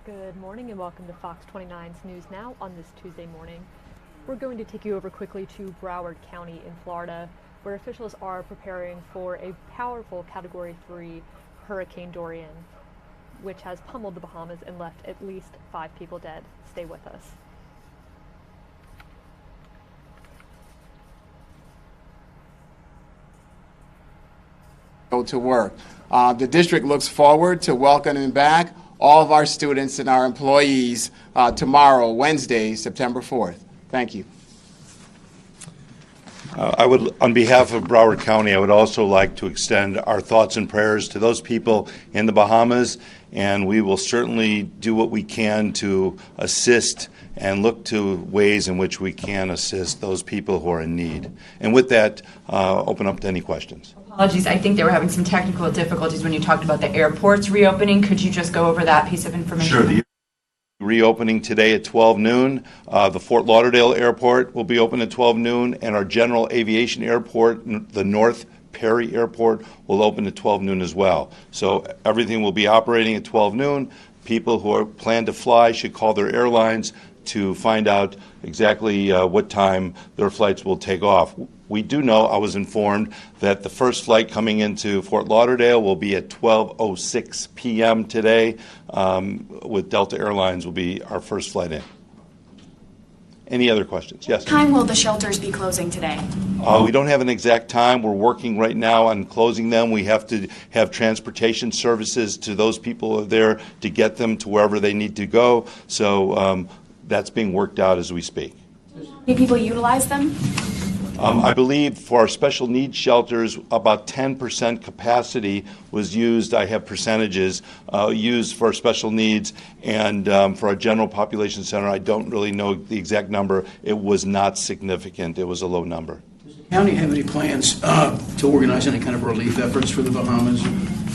Good morning and welcome to Fox 29's News Now on this Tuesday morning. We're going to take you over quickly to Broward County in Florida, where officials are preparing for a powerful Category 3 Hurricane Dorian, which has pummeled the Bahamas and left at least 5 people dead. Stay with us. Go to work. The district looks forward to welcoming back all of our students and our employees tomorrow, Wednesday, September 4th. Thank you. On behalf of Broward County, I would also like to extend our thoughts and prayers to those people in the Bahamas, and we will certainly do what we can to assist and look to ways in which we can assist those people who are in need. And with that, open up to any questions. Apologies, I think they were having some technical difficulties when you talked about the airports reopening. Could you just go over that piece of information? Sure. The reopening today at 12 noon. The Fort Lauderdale Airport will be open at 12 noon, and our general aviation airport, the North Perry Airport, will open at 12 noon as well. So everything will be operating at 12 noon. People who plan to fly should call their airlines to find out exactly what time their flights will take off. We do know, I was informed, that the first flight coming into Fort Lauderdale will be at 12:06 p.m. today, with Delta Airlines will be our first flight in. Any other questions? Yes? What time will the shelters be closing today? We don't have an exact time. We're working right now on closing them. We have to have transportation services to those people who are there to get them to wherever they need to go. So that's being worked out as we speak. How many people utilize them? I believe for our special needs shelters, about 10% capacity was used. I have percentages used for special needs, and for our general population center, I don't really know the exact number. It was not significant. It was a low number. Does the county have any plans to organize any kind of relief efforts for the Bahamas?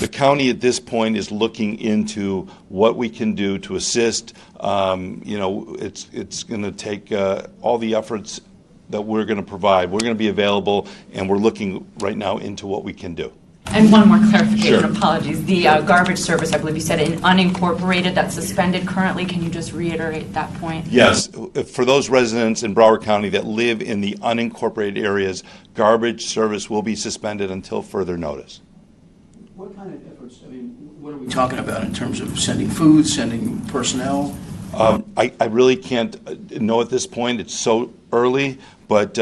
The county at this point is looking into what we can do to assist. It's going to take all the efforts that we're going to provide. We're going to be available, and we're looking right now into what we can do. And one more clarification, Sure. Apologies. The garbage service, I believe you said in unincorporated, that's suspended currently. Can you just reiterate that point? Yes. For those residents in Broward County that live in the unincorporated areas, garbage service will be suspended until further notice. What kind of efforts, what are we talking about in terms of sending food, sending personnel? I really can't know at this point. It's so early. But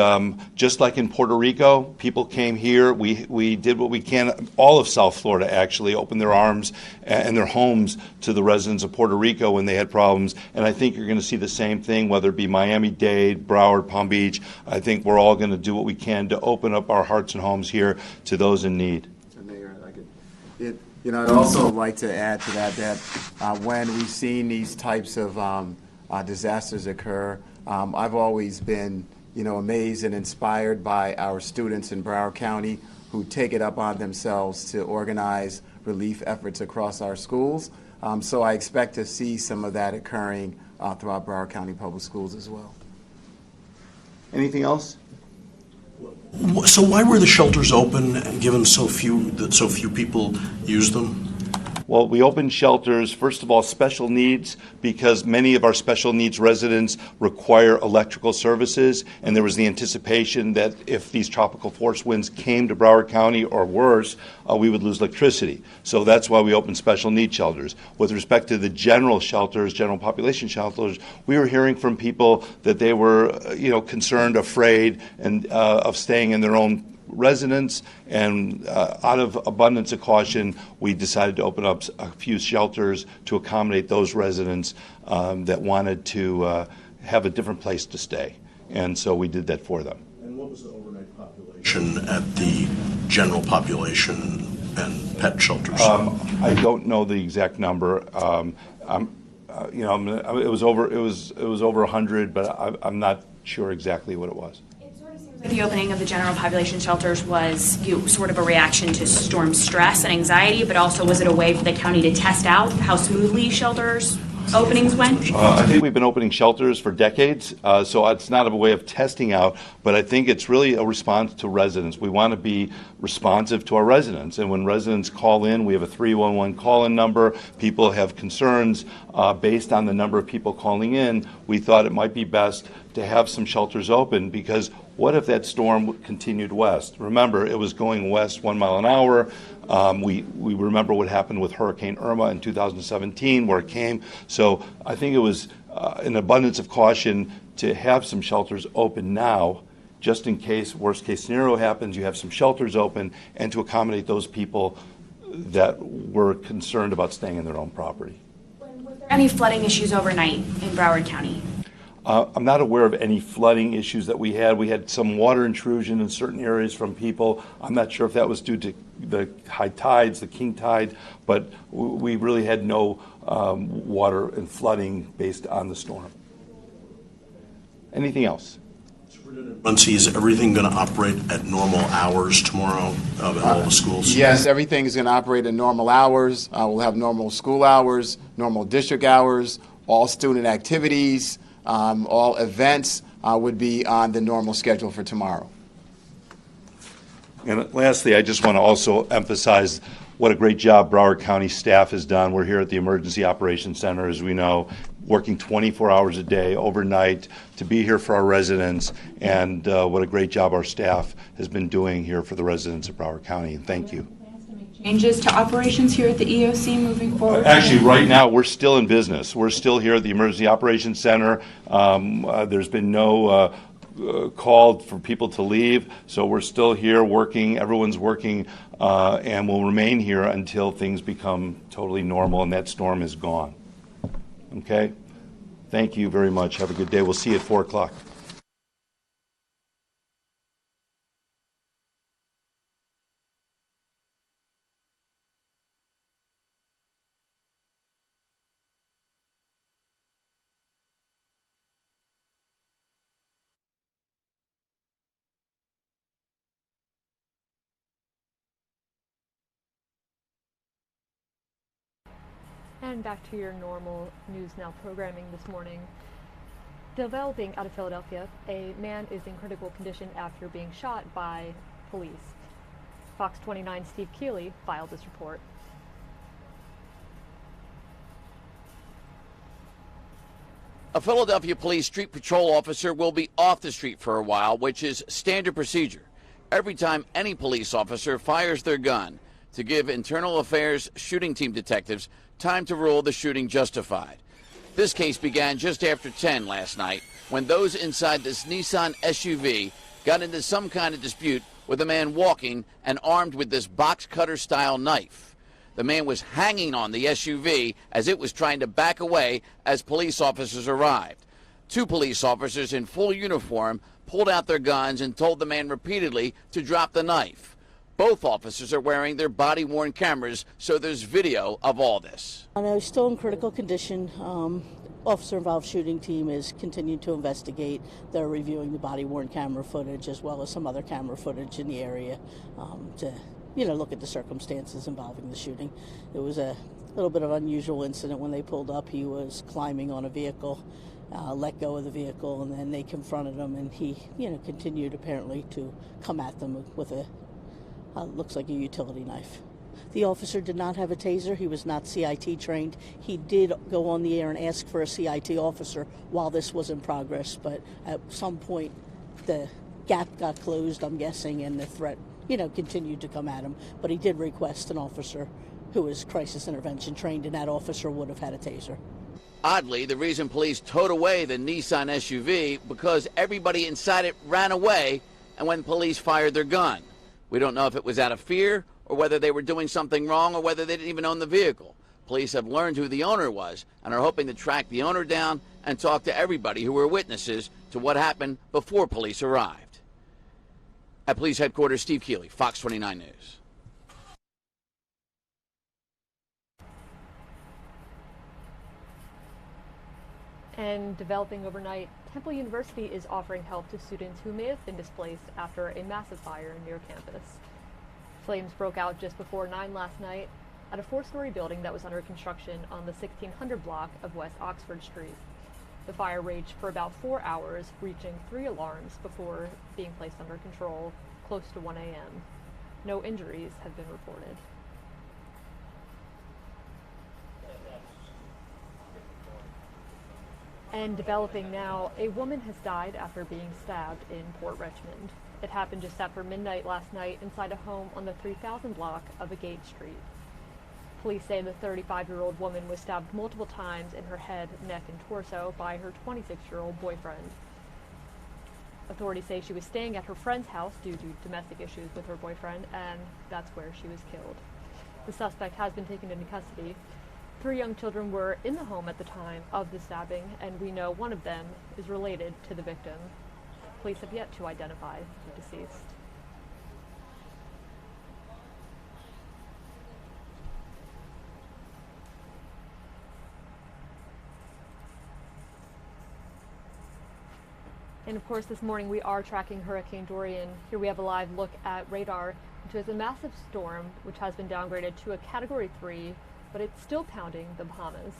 just like in Puerto Rico, people came here. We did what we can. All of South Florida actually opened their arms and their homes to the residents of Puerto Rico when they had problems. And I think you're going to see the same thing, whether it be Miami-Dade, Broward, Palm Beach. I think we're all going to do what we can to open up our hearts and homes here to those in need. Mayor, I'd also like to add to that when we've seen these types of disasters occur, I've always been amazed and inspired by our students in Broward County who take it up on themselves to organize relief efforts across our schools. So I expect to see some of that occurring throughout Broward County Public Schools as well. Anything else? So why were the shelters open, given so few people use them? Well, we opened shelters, first of all, special needs, because many of our special needs residents require electrical services, and there was the anticipation that if these tropical force winds came to Broward County or worse, we would lose electricity. So that's why we opened special needs shelters. With respect to the general shelters, general population shelters, we were hearing from people that they were, concerned, afraid, and of staying in their own residents, and out of abundance of caution, we decided to open up a few shelters to accommodate those residents that wanted to have a different place to stay, and so we did that for them. And what was the overnight population at the general population and pet shelters? I don't know the exact number. It was over 100, but I'm not sure exactly what it was. The opening of the general population shelters was sort of a reaction to storm stress and anxiety, but also was it a way for the county to test out how smoothly shelters openings went? I think we've been opening shelters for decades, so it's not a way of testing out, but I think it's really a response to residents. We want to be responsive to our residents, and when residents call in, we have a 311 call-in number. People have concerns based on the number of people calling in. We thought it might be best to have some shelters open, because what if that storm continued west? Remember, it was going west 1 mile an hour. We remember what happened with Hurricane Irma in 2017, where it came. So I think it was an abundance of caution to have some shelters open now, just in case worst case scenario happens. You have some shelters open, and to accommodate those people that were concerned about staying in their own property. Was there any flooding issues overnight in Broward County? I'm not aware of any flooding issues that we had. We had some water intrusion in certain areas from people. I'm not sure if that was due to the high tides, the king tide, but we really had no water and flooding based on the storm. Anything else? Muncie, is everything going to operate at normal hours tomorrow at all the schools? Yes, everything is going to operate at normal hours. We'll have normal school hours, normal district hours, all student activities, all events would be on the normal schedule for tomorrow. And lastly, I just want to also emphasize what a great job Broward County staff has done. We're here at the Emergency Operations Center, as we know, working 24 hours a day, overnight, to be here for our residents, and what a great job our staff has been doing here for the residents of Broward County. And thank you. Changes to operations here at the EOC moving forward? Actually, right now, we're still in business. We're still here at the Emergency Operations Center. There's been no call for people to leave, so we're still here working. Everyone's working, and we'll remain here until things become totally normal and that storm is gone. Okay? Thank you very much. Have a good day. We'll see you at 4 o'clock. And back to your normal News Now programming this morning. Developing out of Philadelphia, a man is in critical condition after being shot by police. Fox 29's Steve Keeley filed this report. A Philadelphia Police Street Patrol officer will be off the street for a while, which is standard procedure every time any police officer fires their gun, to give Internal Affairs shooting team detectives time to rule the shooting justified. This case began just after 10 last night, when those inside this Nissan SUV got into some kind of dispute with a man walking and armed with this box cutter style knife. The man was hanging on the SUV as it was trying to back away as police officers arrived. 2 police officers in full uniform pulled out their guns and told the man repeatedly to drop the knife. Both officers are wearing their body-worn cameras, so there's video of all this. I know he's still in critical condition. Officer-involved shooting team is continuing to investigate. They're reviewing the body-worn camera footage as well as some other camera footage in the area to, look at the circumstances involving the shooting. It was a little bit of an unusual incident when they pulled up. He was climbing on a vehicle, let go of the vehicle, and then they confronted him, and he, continued apparently to come at them with a looks like a utility knife. The officer did not have a taser. He was not CIT trained. He did go on the air and ask for a CIT officer while this was in progress, but at some point the gap got closed, I'm guessing, and the threat, continued to come at him. But he did request an officer who is crisis intervention trained, and that officer would have had a taser. Oddly, the reason police towed away the Nissan SUV because everybody inside it ran away, and when police fired their gun. We don't know if it was out of fear or whether they were doing something wrong or whether they didn't even own the vehicle. Police have learned who the owner was and are hoping to track the owner down and talk to everybody who were witnesses to what happened before police arrived. At police headquarters, Steve Keeley, Fox 29 News. And developing overnight, Temple University is offering help to students who may have been displaced after a massive fire near campus. Flames broke out just before 9 last night. at a 4-story building that was under construction on the 1600 block of West Oxford Street. The fire raged for about 4 hours, reaching 3 alarms before being placed under control close to 1 a.m. No injuries have been reported. And developing now, a woman has died after being stabbed in Port Richmond. It happened just after midnight last night inside a home on the 3000 block of Agate Street. Police say the 35-year-old woman was stabbed multiple times in her head, neck, and torso by her 26-year-old boyfriend. Authorities say she was staying at her friend's house due to domestic issues with her boyfriend, and that's where she was killed. The suspect has been taken into custody. 3 young children were in the home at the time of the stabbing, and we know one of them is related to the victim. Police have yet to identify the deceased. And of course, this morning we are tracking Hurricane Dorian. Here we have a live look at radar, which is a massive storm which has been downgraded to a Category 3, but it's still pounding the Bahamas.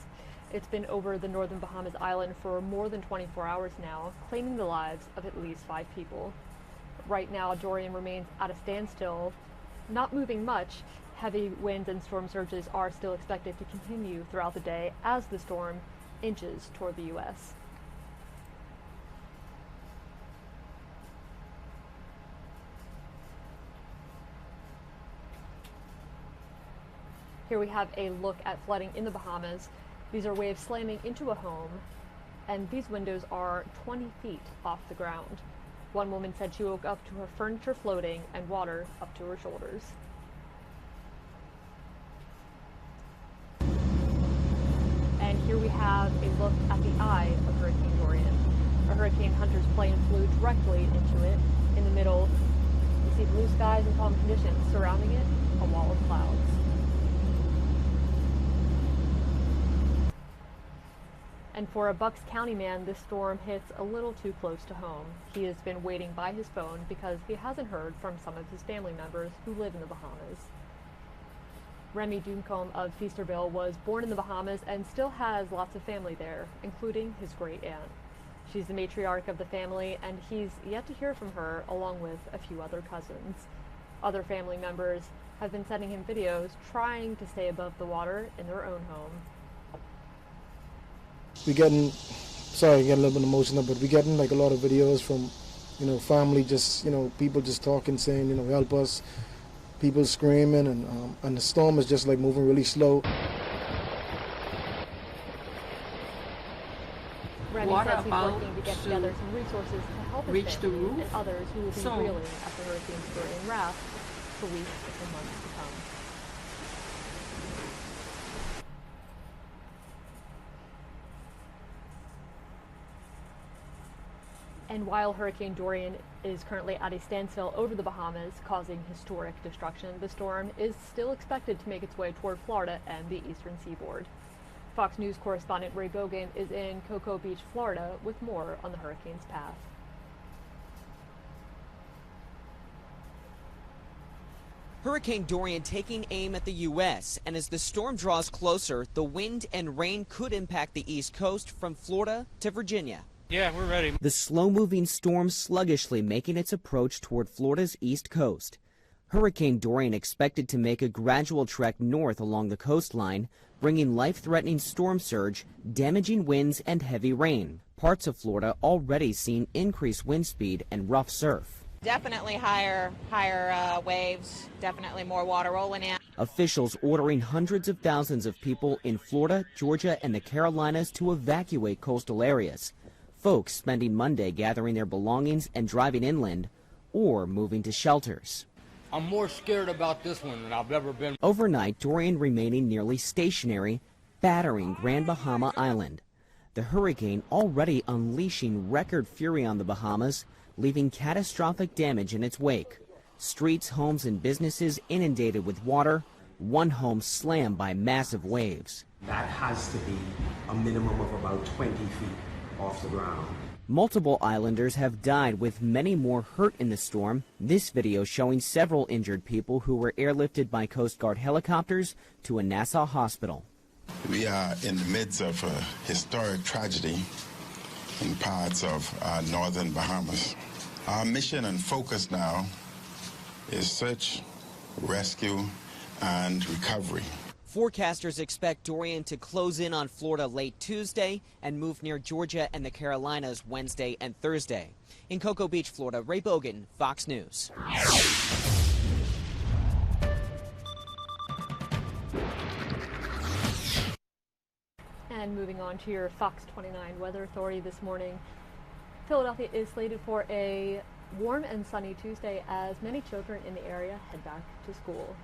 It's been over the northern Bahamas island for more than 24 hours now, claiming the lives of at least 5 people. Right now, Dorian remains at a standstill, not moving much. Heavy winds and storm surges are still expected to continue throughout the day as the storm inches toward the U.S. Here we have a look at flooding in the Bahamas. These are waves slamming into a home, and these windows are 20 feet off the ground. One woman said she woke up to her furniture floating and water up to her shoulders. And here we have a look at the eye of Hurricane Dorian. A hurricane hunter's plane flew directly into it. In the middle, you see blue skies and calm conditions. Surrounding it, a wall of clouds. And for a Bucks County man, this storm hits a little too close to home. He has been waiting by his phone because he hasn't heard from some of his family members who live in the Bahamas. Remy Duncombe of Feasterville was born in the Bahamas and still has lots of family there, including his great aunt. She's the matriarch of the family, and he's yet to hear from her, along with a few other cousins. Other family members have been sending him videos trying to stay above the water in their own home. We're getting, sorry, getting a little bit emotional, but we're getting like a lot of videos from, family, just, people just talking, saying, help us, people screaming, and the storm is just like moving really slow. Remy says he's working to get together some resources to help his family and others who will be reeling after Hurricane Dorian wrath for weeks and months to come. And while Hurricane Dorian is currently at a standstill over the Bahamas, causing historic destruction, the storm is still expected to make its way toward Florida and the eastern seaboard. Fox News correspondent Ray Bogan is in Cocoa Beach, Florida, with more on the hurricane's path. Hurricane Dorian taking aim at the U.S., and as the storm draws closer, the wind and rain could impact the East Coast from Florida to Virginia. Yeah, we're ready. The slow-moving storm sluggishly making its approach toward Florida's east coast. Hurricane Dorian expected to make a gradual trek north along the coastline, bringing life-threatening storm surge, damaging winds, and heavy rain. Parts of Florida already seeing increased wind speed and rough surf. Definitely higher waves, definitely more water rolling in. Officials ordering hundreds of thousands of people in Florida, Georgia, and the Carolinas to evacuate coastal areas. Folks spending Monday gathering their belongings and driving inland or moving to shelters. I'm more scared about this one than I've ever been. Overnight, Dorian remaining nearly stationary, battering Grand Bahama Island. The hurricane already unleashing record fury on the Bahamas, leaving catastrophic damage in its wake. Streets, homes, and businesses inundated with water, one home slammed by massive waves. That has to be a minimum of about 20 feet off the ground. Multiple islanders have died, with many more hurt in the storm. This video showing several injured people who were airlifted by Coast Guard helicopters to a Nassau hospital. We are in the midst of a historic tragedy in parts of northern Bahamas. Our mission and focus now is search, rescue, and recovery. Forecasters expect Dorian to close in on Florida late Tuesday and move near Georgia and the Carolinas Wednesday and Thursday. In Cocoa Beach, Florida, Ray Bogan, Fox News. And moving on to your Fox 29 Weather Authority this morning. Philadelphia is slated for a warm and sunny Tuesday as many children in the area head back to school.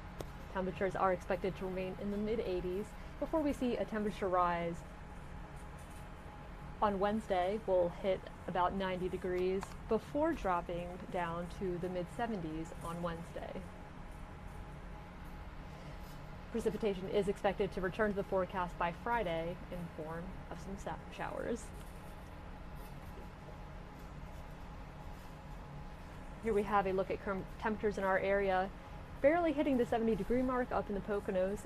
Temperatures are expected to remain in the mid-80s before we see a temperature rise. On Wednesday, we'll hit about 90 degrees before dropping down to the mid-70s on Wednesday. Precipitation is expected to return to the forecast by Friday in form of some showers. Here we have a look at current temperatures in our area. Barely hitting the 70-degree mark up in the Poconos,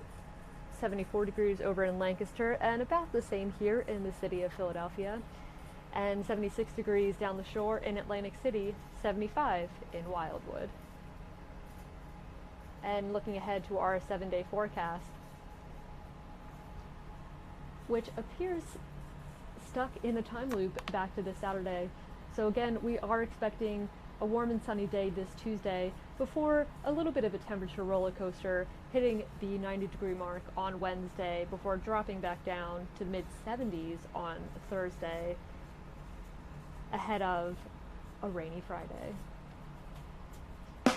74 degrees over in Lancaster, and about the same here in the city of Philadelphia, and 76 degrees down the shore in Atlantic City, 75 in Wildwood. And looking ahead to our 7-day forecast, which appears stuck in a time loop back to this Saturday. So again, we are expecting a warm and sunny day this Tuesday before a little bit of a temperature roller coaster hitting the 90-degree mark on Wednesday before dropping back down to mid-70s on Thursday ahead of a rainy Friday. And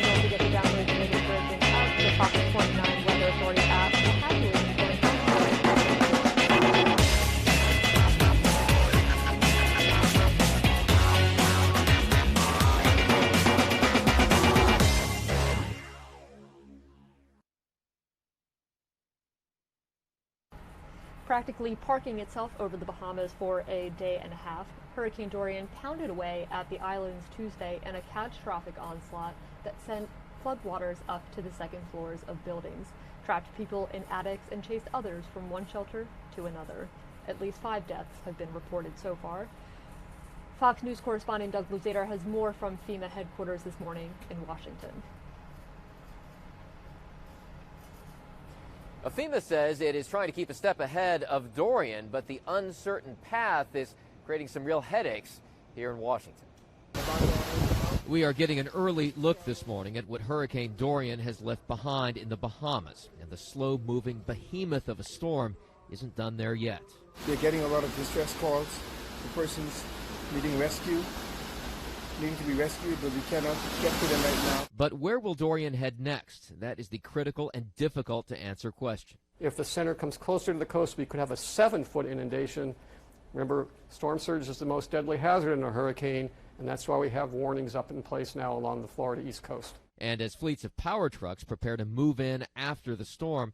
don't forget to download the latest version of the Fox 29 Weather Authority app. We'll have you in practically parking itself over the Bahamas for a day and a half. Hurricane Dorian pounded away at the islands Tuesday in a catastrophic onslaught that sent floodwaters up to the second floors of buildings, trapped people in attics, and chased others from one shelter to another. At least 5 deaths have been reported so far. Fox News correspondent Doug Luzader has more from FEMA headquarters this morning in Washington. FEMA says it is trying to keep a step ahead of Dorian, but the uncertain path is creating some real headaches here in Washington. We are getting an early look this morning at what Hurricane Dorian has left behind in the Bahamas, and the slow-moving behemoth of a storm isn't done there yet. They're getting a lot of distress calls for persons needing rescue, needing to be rescued, but we cannot get to them right now. But where will Dorian head next? That is the critical and difficult to answer question. If the center comes closer to the coast, we could have a 7-foot inundation. Remember, storm surge is the most deadly hazard in a hurricane, and that's why we have warnings up in place now along the Florida East Coast. And as fleets of power trucks prepare to move in after the storm,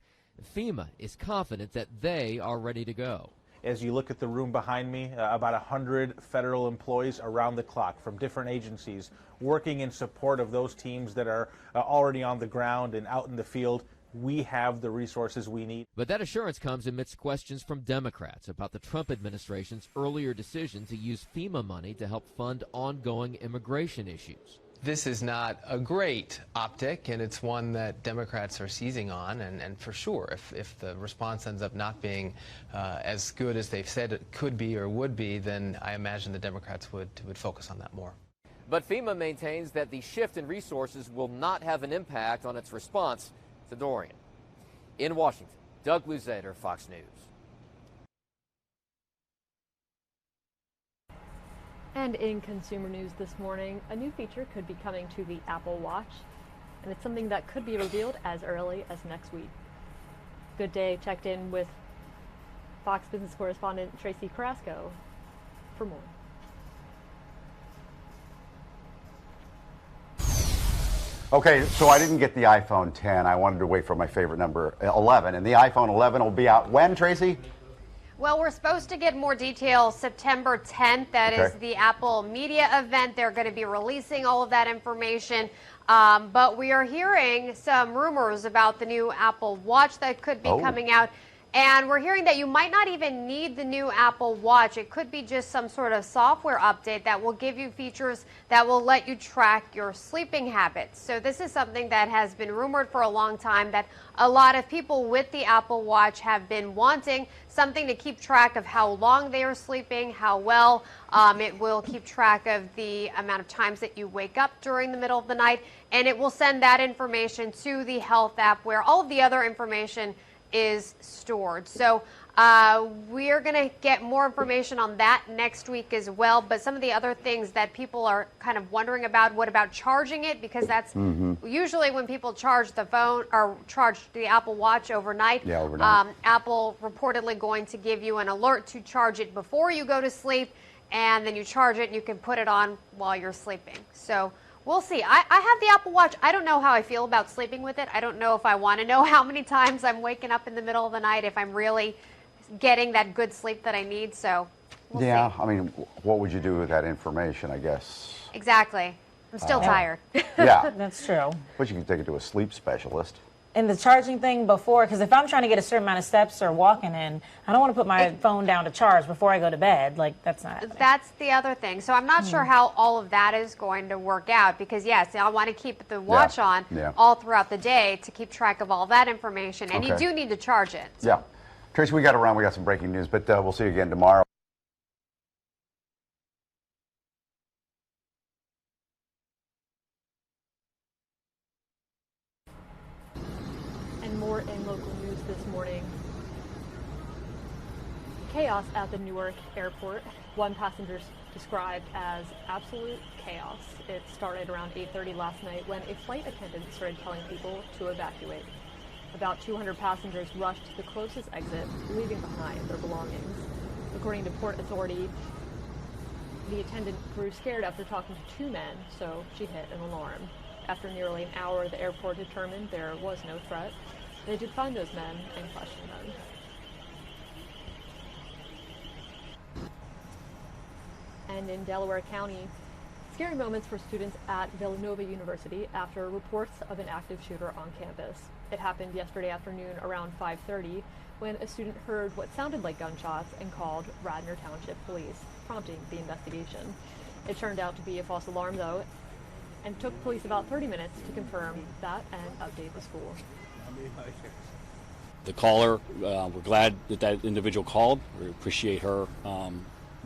FEMA is confident that they are ready to go. As you look at the room behind me, about 100 federal employees around the clock from different agencies working in support of those teams that are already on the ground and out in the field. We have the resources we need. But that assurance comes amidst questions from Democrats about the Trump administration's earlier decision to use FEMA money to help fund ongoing immigration issues. This is not a great optic, and it's one that Democrats are seizing on. And for sure, if the response ends up not being as good as they've said it could be or would be, then I imagine the Democrats would focus on that more. But FEMA maintains that the shift in resources will not have an impact on its response to Dorian. In Washington, Doug Luzader, Fox News. And in consumer news this morning, a new feature could be coming to the Apple Watch, and it's something that could be revealed as early as next week. Good Day checked in with Fox Business correspondent Tracy Carrasco for more. Okay, so I didn't get the iPhone 10. I wanted to wait for my favorite number, 11. And the iPhone 11 will be out when, Tracy? Well, we're supposed to get more details September 10th. That is the Apple media event. They're going to be releasing all of that information. But we are hearing some rumors about the new Apple Watch that could be coming out. And we're hearing that you might not even need the new Apple Watch. It could be just some sort of software update that will give you features that will let you track your sleeping habits. So this is something that has been rumored for a long time, that a lot of people with the Apple Watch have been wanting something to keep track of how long they are sleeping, how well. It will keep track of the amount of times that you wake up during the middle of the night, and it will send that information to the health app where all of the other information is stored. So we're going to get more information on that next week as well. But some of the other things that people are kind of wondering about, what about charging it? Because that's usually when people charge the phone or charge the Apple Watch overnight. Yeah, overnight. Apple reportedly going to give you an alert to charge it before you go to sleep, and then you charge it and you can put it on while you're sleeping. So we'll see. I have the Apple Watch. I don't know how I feel about sleeping with it. I don't know if I want to know how many times I'm waking up in the middle of the night, if I'm really getting that good sleep that I need. So we'll see. I mean, what would you do with that information, I guess? Exactly. I'm still tired. Yeah. That's true. But you can take it to a sleep specialist. And the charging thing before, because if I'm trying to get a certain amount of steps or walking in, I don't want to put my phone down to charge before I go to bed. Like, that's not happening. That's the other thing. So I'm not sure how all of that is going to work out, because yes, I want to keep the watch on all throughout the day to keep track of all that information, and you do need to charge it. Yeah. Tracy, we got to run. We got some breaking news, but we'll see you again tomorrow. More in local news this morning. Chaos at the Newark airport. One passenger described as absolute chaos. It started around 8:30 last night when a flight attendant started telling people to evacuate. About 200 passengers rushed to the closest exit, leaving behind their belongings. According to Port Authority, the attendant grew scared after talking to two men, so she hit an alarm. After nearly an hour, the airport determined there was no threat. They did find those men and question them. And in Delaware County, scary moments for students at Villanova University after reports of an active shooter on campus. It happened yesterday afternoon around 5:30 when a student heard what sounded like gunshots and called Radnor Township Police, prompting the investigation. It turned out to be a false alarm, though, and took police about 30 minutes to confirm that and update the school. The caller, we're glad that that individual called. We appreciate her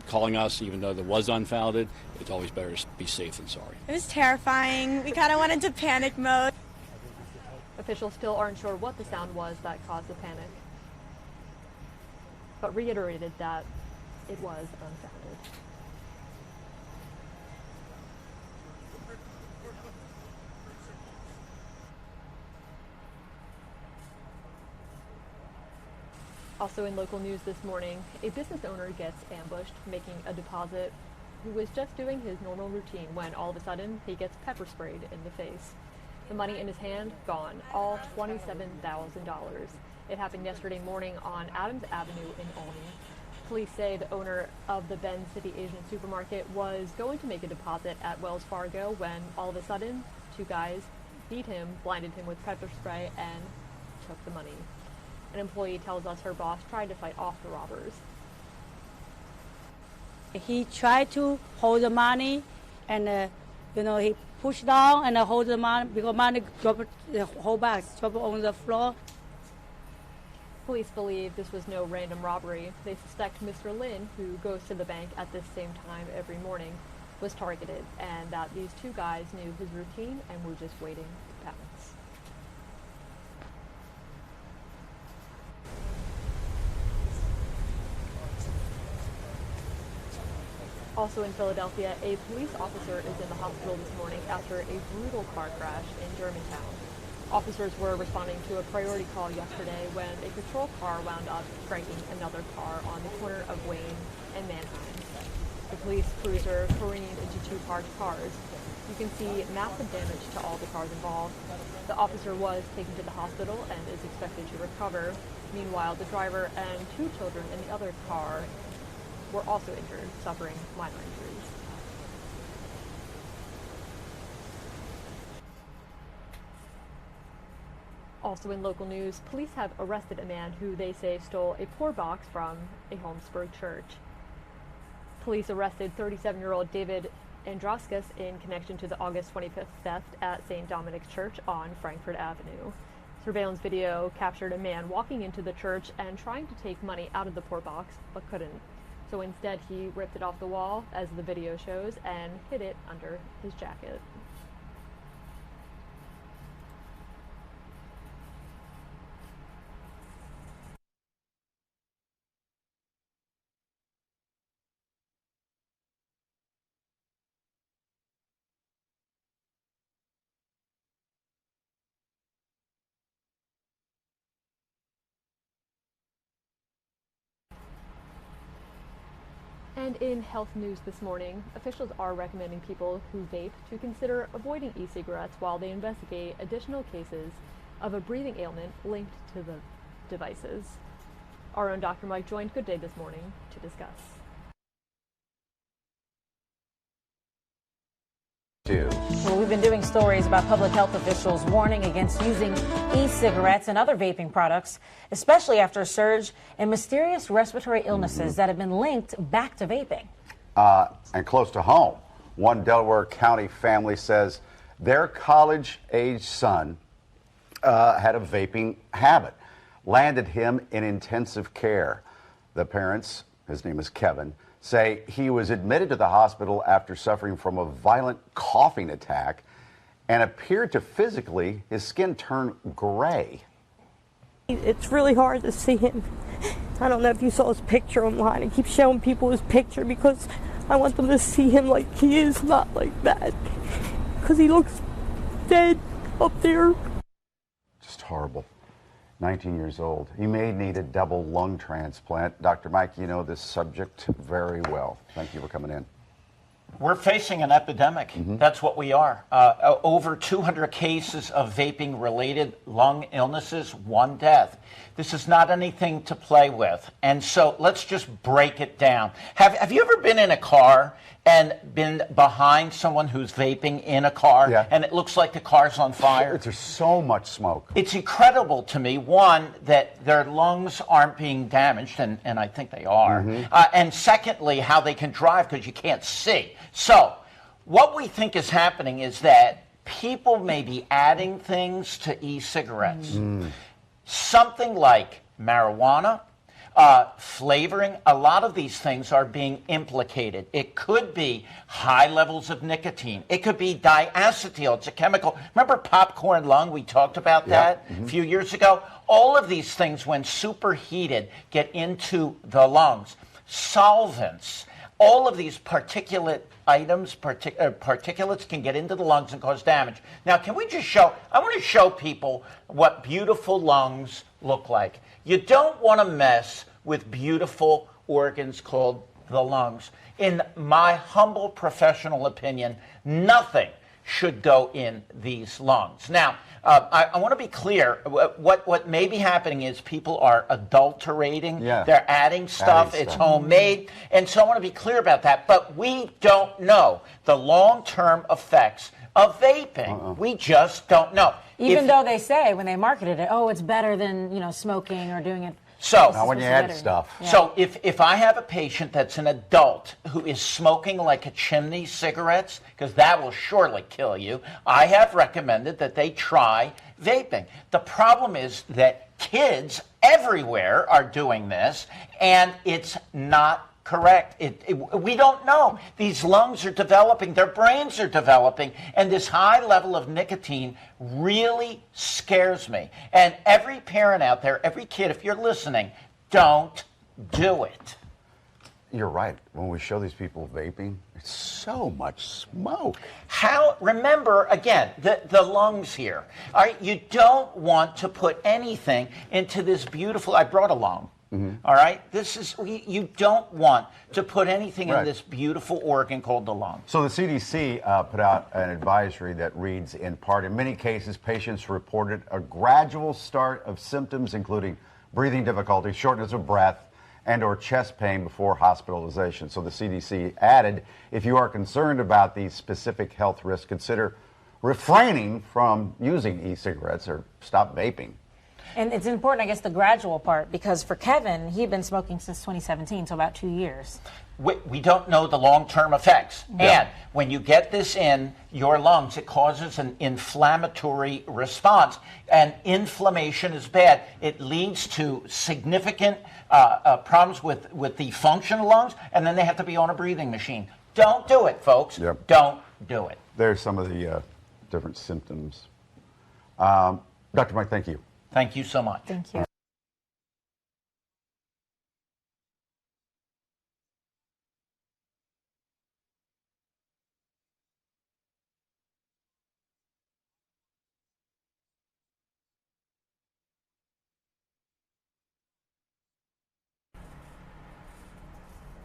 calling us, even though that was unfounded. It's always better to be safe than sorry. It was terrifying. We kind of went into panic mode. Officials still aren't sure what the sound was that caused the panic, but reiterated that it was unfounded. Also in local news this morning, a business owner gets ambushed making a deposit who was just doing his normal routine when all of a sudden he gets pepper sprayed in the face. The money in his hand, gone, all $27,000. It happened yesterday morning on Adams Avenue in Olney. Police say the owner of the Bend City Asian supermarket was going to make a deposit at Wells Fargo when all of a sudden two guys beat him, blinded him with pepper spray, and took the money. An employee tells us her boss tried to fight off the robbers. He tried to hold the money, and he pushed down and hold the money because money dropped, the whole bag dropped on the floor. Police believe this was no random robbery. They suspect Mr. Lin, who goes to the bank at this same time every morning, was targeted, and that these two guys knew his routine and were just waiting to pounce. Also in Philadelphia, a police officer is in the hospital this morning after a brutal car crash in Germantown. Officers were responding to a priority call yesterday when a patrol car wound up striking another car on the corner of Wayne and Manheim. The police cruiser careened into two parked cars. You can see massive damage to all the cars involved. The officer was taken to the hospital and is expected to recover. Meanwhile, the driver and two children in the other car were also injured, suffering minor injuries. Also in local news, police have arrested a man who they say stole a poor box from a Holmesburg church. Police arrested 37-year-old David Androskus in connection to the August 25th theft at St. Dominic's Church on Frankfort Avenue. Surveillance video captured a man walking into the church and trying to take money out of the poor box, but couldn't. So instead, he ripped it off the wall, as the video shows, and hid it under his jacket. And in health news this morning, officials are recommending people who vape to consider avoiding e-cigarettes while they investigate additional cases of a breathing ailment linked to the devices. Our own Dr. Mike joined Good Day this morning to discuss. Well, we've been doing stories about public health officials warning against using e-cigarettes and other vaping products, especially after a surge in mysterious respiratory illnesses that have been linked back to vaping. And close to home, one Delaware County family says their college-age son had a vaping habit, landed him in intensive care. The parents, his name is Kevin, say he was admitted to the hospital after suffering from a violent coughing attack and appeared to physically, his skin turn gray. It's really hard to see him. I don't know if you saw his picture online. I keep showing people his picture because I want them to see him like he is, not like that. Because he looks dead up there. Just horrible. 19 years old. He may need a double lung transplant. Dr. Mike, you know this subject very well. Thank you for coming in. We're facing an epidemic. That's what we are. Over 200 cases of vaping-related lung illnesses, one death. This is not anything to play with. And so let's just break it down. Have you ever been in a car and been behind someone who's vaping in a car, and it looks like the car's on fire? There's so much smoke. It's incredible to me, one, that their lungs aren't being damaged, and I think they are. And secondly, how they can drive because you can't see. So what we think is happening is that people may be adding things to e-cigarettes. Something like marijuana, flavoring, a lot of these things are being implicated. It could be high levels of nicotine. It could be diacetyl. It's a chemical. Remember popcorn lung? We talked about that a few years ago. All of these things, when superheated, get into the lungs. Solvents. All of these particulate items, particulates can get into the lungs and cause damage. Now, can we just show, I want to show people what beautiful lungs look like. You don't want to mess with beautiful organs called the lungs. In my humble professional opinion, nothing should go in these lungs. Now, I want to be clear. What may be happening is people are adulterating. They're adding stuff. It's homemade. And so I want to be clear about that. But we don't know the long-term effects of vaping. We just don't know. Even though they say when they marketed it, oh, it's better than, you know, smoking or doing it. So now when you add stuff. So if I have a patient that's an adult who is smoking like a chimney cigarettes, because that will surely kill you, I have recommended that they try vaping. The problem is that kids everywhere are doing this, and it's not correct. We don't know. These lungs are developing, their brains are developing, and this high level of nicotine really scares me. And every parent out there, every kid, if you're listening, don't do it. You're right. When we show these people vaping, it's so much smoke. Remember, again, the lungs here. All right, you don't want to put anything into this beautiful, I brought a lung. All right? This is, you don't want to put anything Right. in this beautiful organ called the lung. So the CDC put out an advisory that reads, in part, in many cases, patients reported a gradual start of symptoms, including breathing difficulty, shortness of breath, and or chest pain before hospitalization. So the CDC added, if you are concerned about these specific health risks, consider refraining from using e-cigarettes or stop vaping. And it's important, I guess, the gradual part, because for Kevin, he'd been smoking since 2017, so about 2 years. We don't know the long-term effects. Yeah. And when you get this in your lungs, it causes an inflammatory response. And inflammation is bad. It leads to significant problems with the function of lungs, and then they have to be on a breathing machine. Don't do it, folks. Yep. Don't do it. There's some of the different symptoms. Dr. Mike, thank you. Thank you so much. Thank you.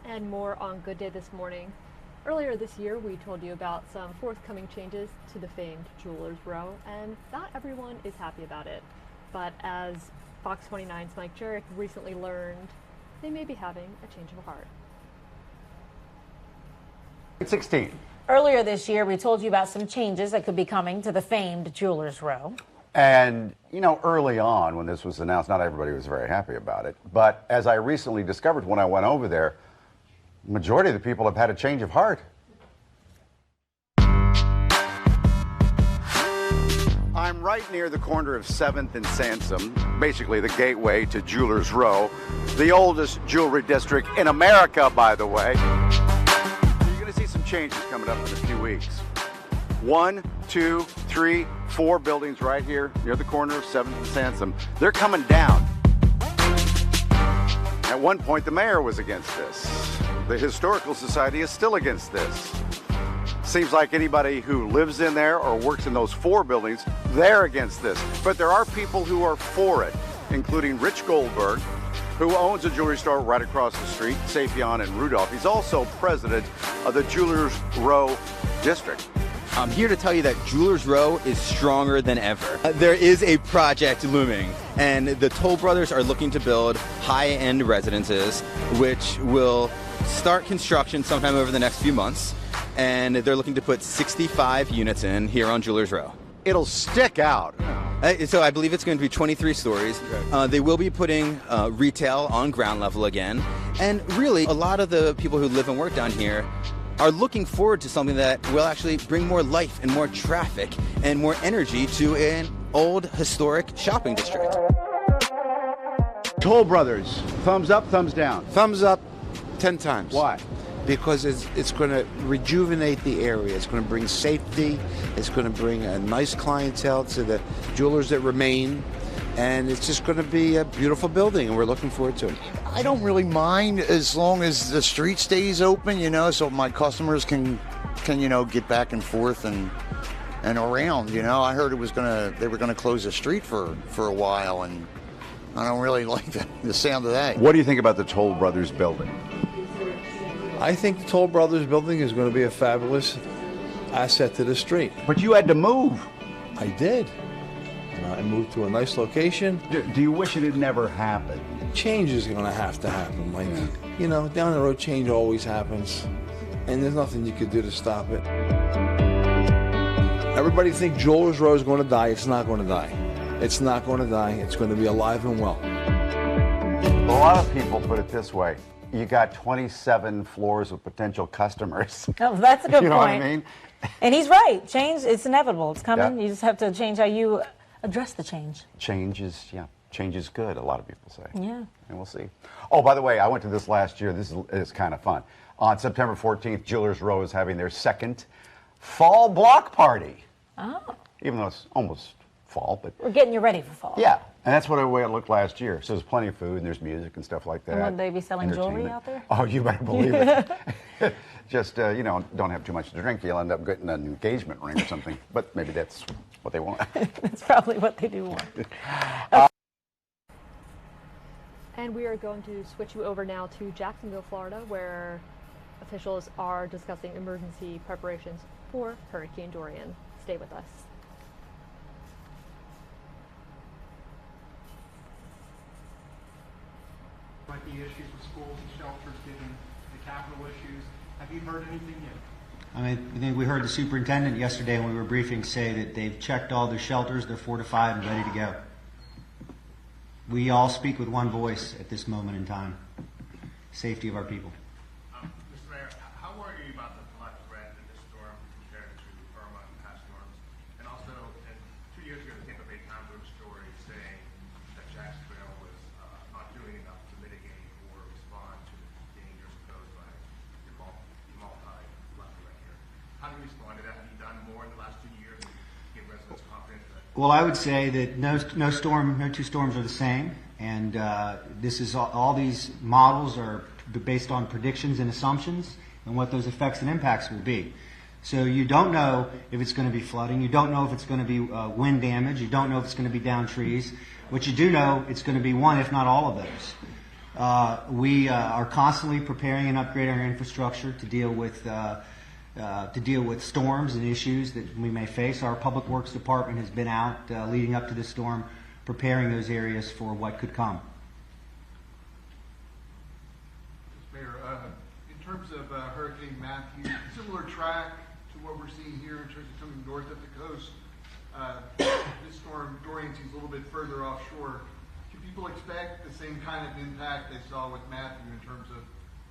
And more on Good Day This Morning. Earlier this year, we told you about some forthcoming changes to the famed Jewelers Row, and not everyone is happy about it. But as Fox 29's Mike Jarek recently learned, they may be having a change of heart. 16. Earlier this year, we told you about some changes that could be coming to the famed Jewelers Row. And, you know, early on when this was announced, not everybody was very happy about it. But as I recently discovered when I went over there, the majority of the people have had a change of heart. I'm right near the corner of 7th and Sansom, basically the gateway to Jewelers Row, the oldest jewelry district in America, by the way. You're going to see some changes coming up in a few weeks. 1, 2, 3, 4 buildings right here near the corner of 7th and Sansom. They're coming down. At one point, the mayor was against this. The Historical Society is still against this. Seems like anybody who lives in there or works in those 4 buildings, they're against this. But there are people who are for it, including Rich Goldberg, who owns a jewelry store right across the street, Safion and Rudolph. He's also president of the Jewelers Row District. I'm here to tell you that Jewelers Row is stronger than ever. There is a project looming, and the Toll Brothers are looking to build high-end residences, which will start construction sometime over the next few months, and they're looking to put 65 units in here on Jewelers Row. It'll stick out. So I believe it's going to be 23 stories. They will be putting retail on ground level again, and really a lot of the people who live and work down here are looking forward to something that will actually bring more life and more traffic and more energy to an old historic shopping district. Toll Brothers, thumbs up, thumbs down? Thumbs up 10 times. Why? Because it's going to rejuvenate the area. It's going to bring safety. It's going to bring a nice clientele to the jewelers that remain. And it's just going to be a beautiful building, and we're looking forward to it. I don't really mind as long as the street stays open, you know, so my customers can you know, get back and forth and around, you know. I heard they were gonna close the street for a while, and I don't really like the sound of that. What do you think about the Toll Brothers building? I think the Toll Brothers building is going to be a fabulous asset to the street. But you had to move. I did. I moved to a nice location. Do you wish it had never happened? Change is going to happen, Mike. Yeah. You know, down the road, change always happens, and there's nothing you could do to stop it. Everybody thinks Jewelers Row is going to die. It's not going to die. It's not going to die. It's going to be alive and well. A lot of people put it this way. You got 27 floors of potential customers. Oh, that's a good you know point. What I mean? And he's right. Change, it's inevitable. It's coming. Yeah. You just have to change how you address the change. Change is good, a lot of people say. Yeah. And we'll see. Oh, by the way, I went to this last year. This is kind of fun. On September 14th, Jewelers Row is having their second fall block party. Oh. Even though it's almost fall, but We're getting you ready for fall. yeah. And that's what the way it looked last year. So there's plenty of food and there's music and stuff like that. And would they be selling jewelry Entertainment. out there? Oh, you better believe it. Just, you know, don't have too much to drink. You'll end up getting an engagement ring or something. But maybe that's what they want. That's probably what they do want. And we are going to switch you over now to Jacksonville, Florida, where officials are discussing emergency preparations for Hurricane Dorian. Stay with us. Might be issues with schools and shelters given the capital issues. Have you heard anything yet? I think we heard the superintendent yesterday when we were briefing say that they've checked all their shelters, they're fortified and ready to go. We all speak with one voice at this moment in time. Safety of our people. Mr. Mayor, how worried are you about the flood threat in this storm compared to Irma and past storms? And also, 2 years ago, the Tampa Bay Times wrote a story saying that Jacksonville was not doing enough to mitigate or respond to the dangers posed by the multi-flood threat here. How do you respond to that? Have you done more in the last 2 years to give residents confidence that? Well, I would say that no two storms are the same, and this is all these models are based on predictions and assumptions and what those effects and impacts will be. So you don't know if it's going to be flooding, you don't know if it's going to be wind damage, you don't know if it's going to be down trees. What you do know, it's going to be one, if not all of those. We are constantly preparing and upgrading our infrastructure to deal with storms and issues that we may face. Our Public Works Department has been out leading up to this storm, preparing those areas for what could come. Mayor, in terms of Hurricane Matthew, similar track to what we're seeing here in terms of coming north of the coast. This storm, Dorian, seems a little bit further offshore. Can people expect the same kind of impact they saw with Matthew in terms of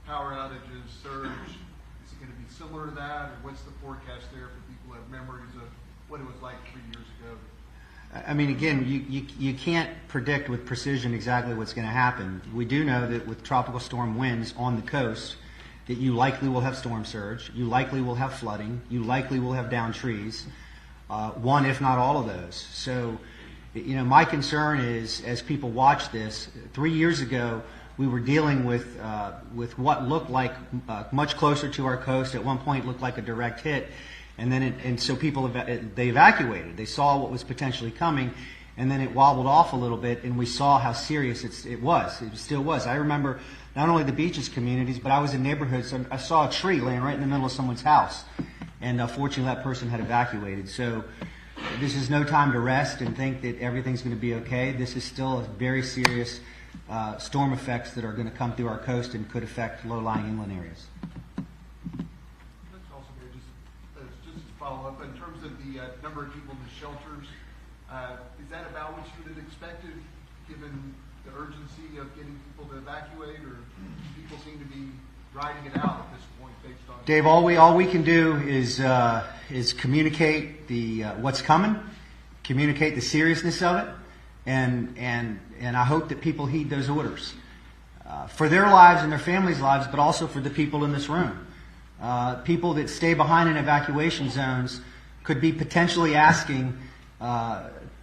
power outages, surge? Is it going to be similar to that, or what's the forecast there for people who have memories of what it was like 3 years ago? I mean, again, you can't predict with precision exactly what's going to happen. We do know that with tropical storm winds on the coast, that you likely will have storm surge, you likely will have flooding, you likely will have downed trees, one if not all of those. So, my concern is, as people watch this, 3 years ago, we were dealing with what looked like much closer to our coast. At one point, looked like a direct hit, and so people they evacuated. They saw what was potentially coming, and then it wobbled off a little bit, and we saw how serious it was. It still was. I remember not only the beaches communities, but I was in neighborhoods. And I saw a tree laying right in the middle of someone's house, and fortunately, that person had evacuated. So this is no time to rest and think that everything's going to be okay. This is still a very serious storm effects that are going to come through our coast and could affect low-lying inland areas. Let's also just to follow up, in terms of the number of people in the shelters, is that about what you would have expected, given the urgency of getting people to evacuate, or do people seem to be riding it out at this point based on? Dave, all we can do is communicate what's coming, communicate the seriousness of it, and I hope that people heed those orders for their lives and their families' lives, but also for the people in this room. People that stay behind in evacuation zones could be potentially asking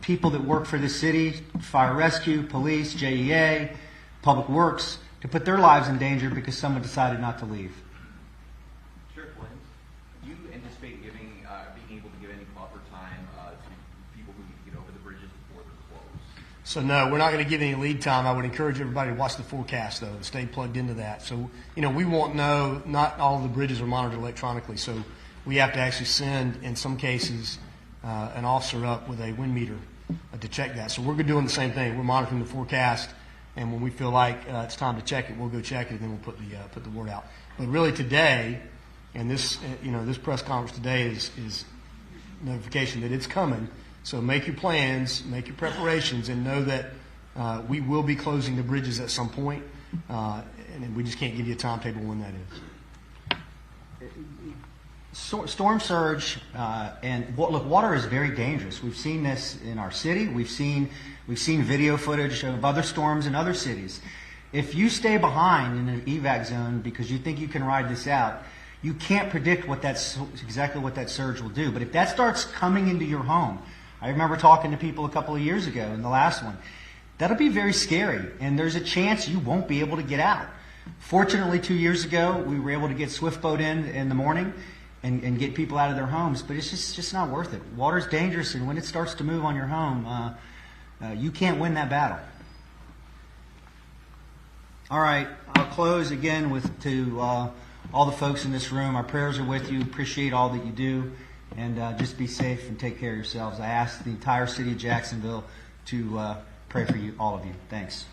people that work for the city, fire rescue, police, JEA, Public Works, to put their lives in danger because someone decided not to leave. Sheriff Williams, do you anticipate being able to give any buffer time to people who need to get over the bridges before they're closed? So no, we're not going to give any lead time. I would encourage everybody to watch the forecast, though, and stay plugged into that. So, we won't know. Not all of the bridges are monitored electronically, so we have to actually send, in some cases, an officer up with a wind meter to check that. So we're doing the same thing. We're monitoring the forecast, and when we feel like it's time to check it, we'll go check it, and then we'll put the word out. But really today, and this press conference today is notification that it's coming. So make your plans, make your preparations, and know that we will be closing the bridges at some point, and we just can't give you a timetable when that is. Storm surge and look, water is very dangerous. We've seen this in our city. We've seen video footage of other storms in other cities. If you stay behind in an evac zone because you think you can ride this out, you can't predict exactly what that surge will do. But if that starts coming into your home, I remember talking to people a couple of years ago in the last one, that'll be very scary, and there's a chance you won't be able to get out. Fortunately, 2 years ago, we were able to get swift boat in the morning and get people out of their homes, but it's just not worth it. Water's dangerous, and when it starts to move on your home, you can't win that battle. All right, I'll close again with to all the folks in this room. Our prayers are with you. Appreciate all that you do, and just be safe and take care of yourselves. I ask the entire city of Jacksonville to pray for you, all of you. Thanks.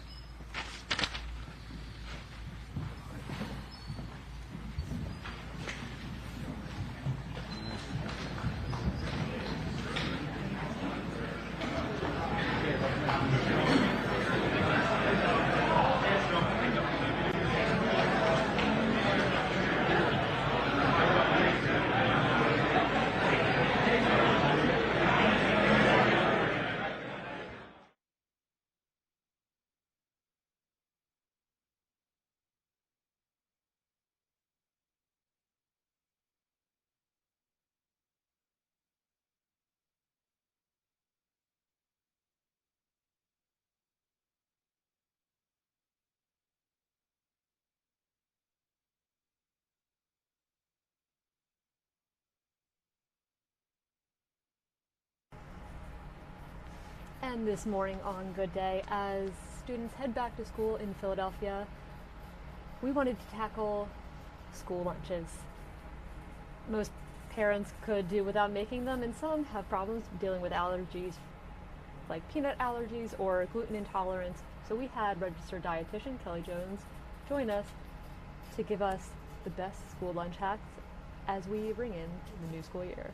And this morning on Good Day, as students head back to school in Philadelphia, we wanted to tackle school lunches. Most parents could do without making them, and some have problems dealing with allergies like peanut allergies or gluten intolerance. So we had registered dietitian Kelly Jones join us to give us the best school lunch hacks as we ring in the new school year.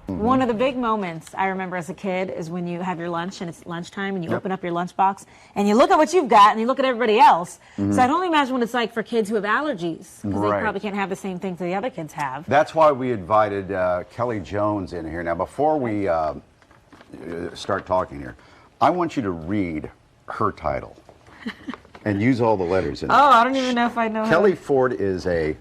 One of the big moments I remember as a kid is when you have your lunch and it's lunchtime and you open up your lunchbox and you look at what you've got and you look at everybody else. So I don't imagine what it's like for kids who have allergies, because they probably can't have the same things that the other kids have. That's why we invited Kelly Jones in here. Now, before we start talking here, I want you to read her title and use all the letters in it. Oh, I don't even know if I know Kelly Ford is a...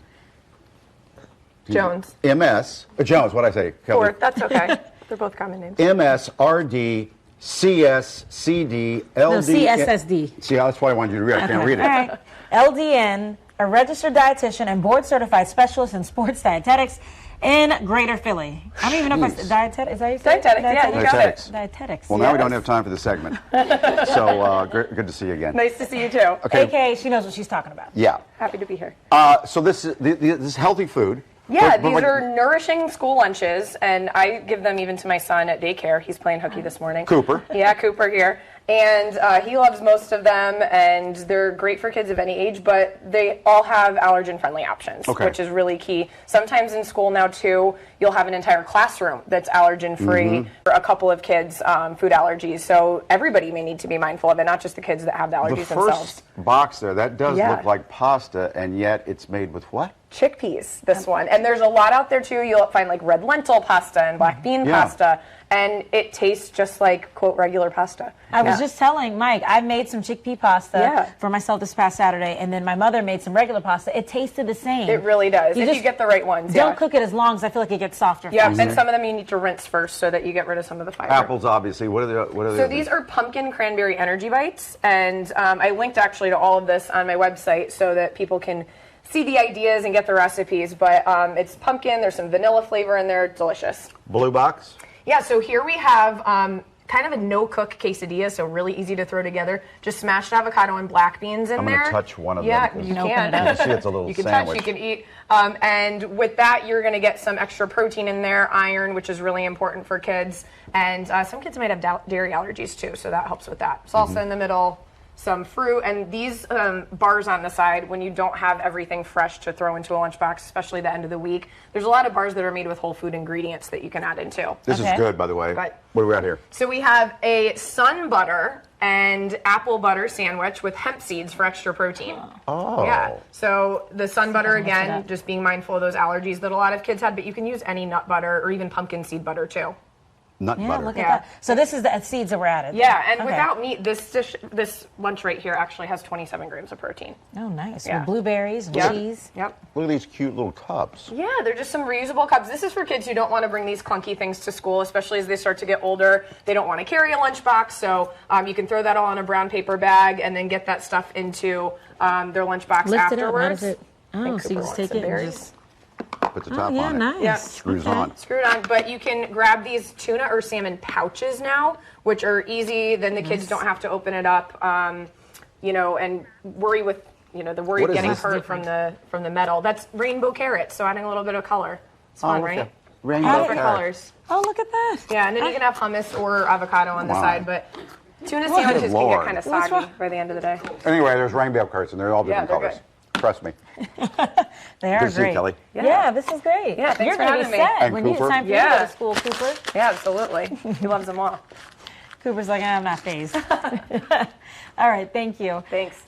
Jones. MS. Jones, what'd I say? Kelly? Ford, that's okay. They're both common names. MSRD CSCD LD. No, CSSD. See, that's why I wanted you to read it. I can't read it. All right. LDN, a registered dietitian and board certified specialist in sports dietetics in Greater Philly. I don't even know if I said dietetic. Is that you say? Dietetics, yeah, you got it. Dietetics. Well, now we don't have time for the segment. So good to see you again. Nice to see you too. Okay. AKA, she knows what she's talking about. Yeah. Happy to be here. So this is healthy food. Yeah, these are nourishing school lunches, and I give them even to my son at daycare. He's playing hooky this morning. Cooper. Yeah, Cooper here. And he loves most of them, and they're great for kids of any age, but they all have allergen-friendly options, which is really key. Sometimes in school now, too, you'll have an entire classroom that's allergen-free for a couple of kids' food allergies. So everybody may need to be mindful of it, not just the kids that have the allergies themselves. The first box there, that does look like pasta, and yet it's made with what? Chickpeas, this one. And there's a lot out there, too. You'll find like red lentil pasta and black bean pasta. And it tastes just like, quote, regular pasta. I was just telling Mike, I made some chickpea pasta for myself this past Saturday, and then my mother made some regular pasta. It tasted the same. It really does, if you get the right ones. Don't cook it as long, as I feel like it gets softer. Yeah, and some of them you need to rinse first so that you get rid of some of the fiber. Apples, obviously. What are they? So these are pumpkin cranberry energy bites, and I linked actually to all of this on my website so that people can see the ideas and get the recipes. But it's pumpkin, there's some vanilla flavor in there, delicious. Blue box? Yeah, so here we have kind of a no-cook quesadilla, so really easy to throw together. Just smashed avocado and black beans in there. I'm going to touch one of them. Yeah, you can. You see it's a little you can sandwich. touch, you can eat. And with that, you're going to get some extra protein in there, iron, which is really important for kids. And some kids might have dairy allergies, too, so that helps with that. Salsa in the middle. Some fruit, and these bars on the side, when you don't have everything fresh to throw into a lunchbox, especially the end of the week, there's a lot of bars that are made with whole food ingredients that you can add into. This is good, by the way. Right. What do we got here? So we have a sun butter and apple butter sandwich with hemp seeds for extra protein. Oh. Yeah. So the sun butter, again, just being mindful of those allergies that a lot of kids had, but you can use any nut butter or even pumpkin seed butter, too. Nut butter. Look at that. So this is the seeds that were added. Yeah, and without meat, this lunch right here actually has 27 grams of protein. Oh, nice. Yeah. With blueberries and cheese. Yep. Look at these cute little cups. Yeah, they're just some reusable cups. This is for kids who don't want to bring these clunky things to school, especially as they start to get older. They don't want to carry a lunchbox, so you can throw that all in a brown paper bag and then get that stuff into their lunchbox Lift afterwards. it up. How does it? Oh, so you just take it and just... Put the top yeah, on it. nice. Yeah. Screws on. Screwed on. But you can grab these tuna or salmon pouches now, which are easy. Then the kids don't have to open it up. and worry with, the worry What of is getting this? hurt from the metal. That's rainbow carrots, so adding a little bit of color. It's fun, okay. right? Rainbow Different carrots. colors. Oh, look at that. Yeah, and then you can have hummus or avocado on the Wow. side, but tuna Good sandwiches can Lord. get kind of What's soggy wrong? by the end of the day. Anyway, there's rainbow carrots, and they're all Yeah, different they're colors. Trust me. They are Good to see you, great. Kelly. Yeah. This is great. Yeah, thanks You're for going to having be me. sad And when it's Cooper? time for you to go to school, Cooper. Yeah, absolutely. He loves them all. Cooper's like, I'm not phased. All right, thank you. Thanks.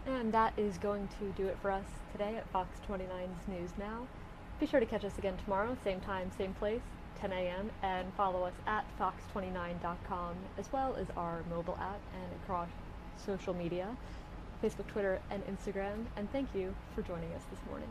And that is going to do it for us today at Fox 29's News Now. Be sure to catch us again tomorrow, same time, same place, 10 a.m., and follow us at fox29.com, as well as our mobile app and across social media, Facebook, Twitter, and Instagram. And thank you for joining us this morning.